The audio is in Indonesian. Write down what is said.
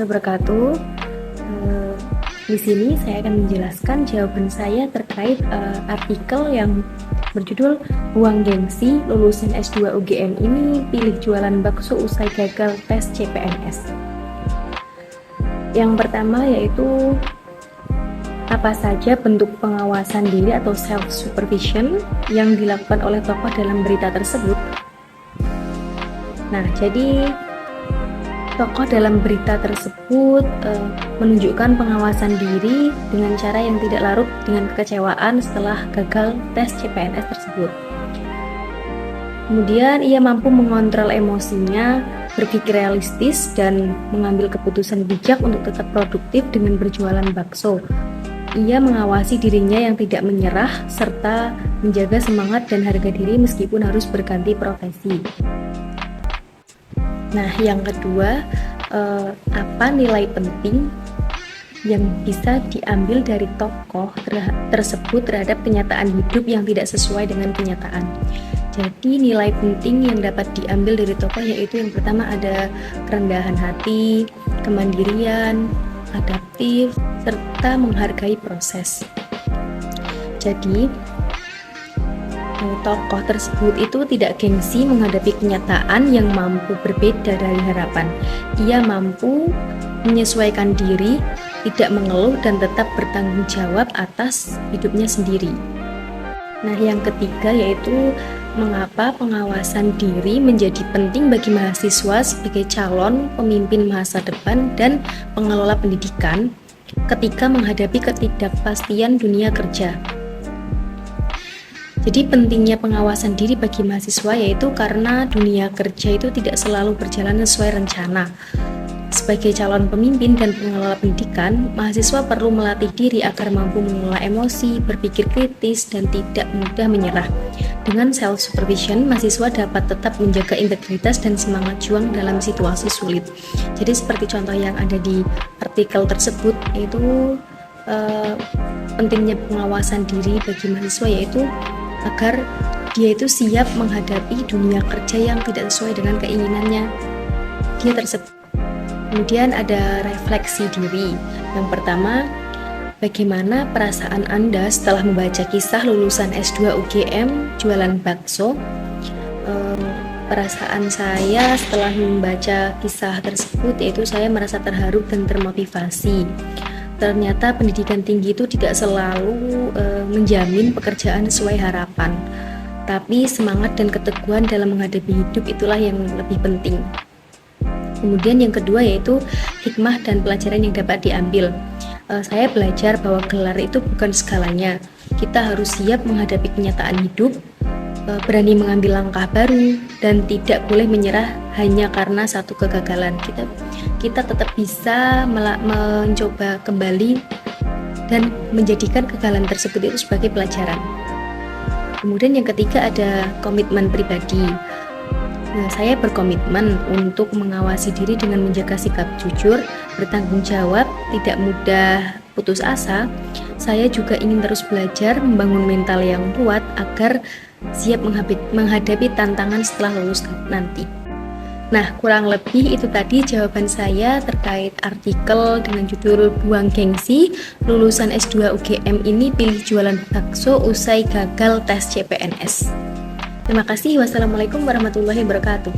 wabarakatuh. Di sini saya akan menjelaskan jawaban saya terkait artikel yang berjudul "Buang Gengsi, Lulusan S2 UGM ini pilih jualan bakso usai gagal tes CPNS". Yang pertama yaitu apa saja bentuk pengawasan diri atau self-supervision yang dilakukan oleh tokoh dalam berita tersebut. Nah, jadi tokoh dalam berita tersebut menunjukkan pengawasan diri dengan cara yang tidak larut dengan kekecewaan setelah gagal tes CPNS tersebut. Kemudian ia mampu mengontrol emosinya, berpikir realistis, dan mengambil keputusan bijak untuk tetap produktif dengan berjualan bakso. Ia mengawasi dirinya yang tidak menyerah, serta menjaga semangat dan harga diri meskipun harus berganti profesi. Nah, yang kedua, apa nilai penting yang bisa diambil dari tokoh tersebut terhadap kenyataan hidup yang tidak sesuai dengan kenyataan. Jadi nilai penting yang dapat diambil dari tokoh yaitu yang pertama ada kerendahan hati, kemandirian, adaptif, serta menghargai proses. Jadi tokoh tersebut itu tidak gengsi menghadapi kenyataan yang mampu berbeda dari harapan. Ia mampu menyesuaikan diri, tidak mengeluh, dan tetap bertanggung jawab atas hidupnya sendiri. Nah, yang ketiga yaitu mengapa pengawasan diri menjadi penting bagi mahasiswa sebagai calon pemimpin masa depan dan pengelola pendidikan ketika menghadapi ketidakpastian dunia kerja. Jadi pentingnya pengawasan diri bagi mahasiswa yaitu karena dunia kerja itu tidak selalu berjalan sesuai rencana. Sebagai calon pemimpin dan pengelola pendidikan, mahasiswa perlu melatih diri agar mampu mengelola emosi, berpikir kritis, dan tidak mudah menyerah. Dengan self-supervision, mahasiswa dapat tetap menjaga integritas dan semangat juang dalam situasi sulit. Jadi seperti contoh yang ada di artikel tersebut, yaitu pentingnya pengawasan diri bagi mahasiswa yaitu agar dia itu siap menghadapi dunia kerja yang tidak sesuai dengan keinginannya dia tersebut. Kemudian ada refleksi diri. Yang pertama, bagaimana perasaan Anda setelah membaca kisah lulusan S2 UGM jualan bakso? Perasaan saya setelah membaca kisah tersebut yaitu saya merasa terharu dan termotivasi. Ternyata pendidikan tinggi itu tidak selalu menjamin pekerjaan sesuai harapan, tapi semangat dan keteguhan dalam menghadapi hidup itulah yang lebih penting. Kemudian yang kedua yaitu hikmah dan pelajaran yang dapat diambil. Saya belajar bahwa gelar itu bukan segalanya. Kita harus siap menghadapi kenyataan hidup, berani mengambil langkah baru, dan tidak boleh menyerah hanya karena satu kegagalan. Kita tetap bisa mencoba kembali dan menjadikan kegagalan tersebut itu sebagai pelajaran. Kemudian yang ketiga ada komitmen pribadi. Nah, saya berkomitmen untuk mengawasi diri dengan menjaga sikap jujur, bertanggung jawab, tidak mudah putus asa. Saya juga ingin terus belajar, membangun mental yang kuat agar siap menghadapi tantangan setelah lulus nanti. Nah, kurang lebih itu tadi jawaban saya terkait artikel dengan judul "Buang Gengsi, Lulusan S2 UGM ini pilih jualan bakso usai gagal tes CPNS". Terima kasih. Wassalamualaikum warahmatullahi wabarakatuh.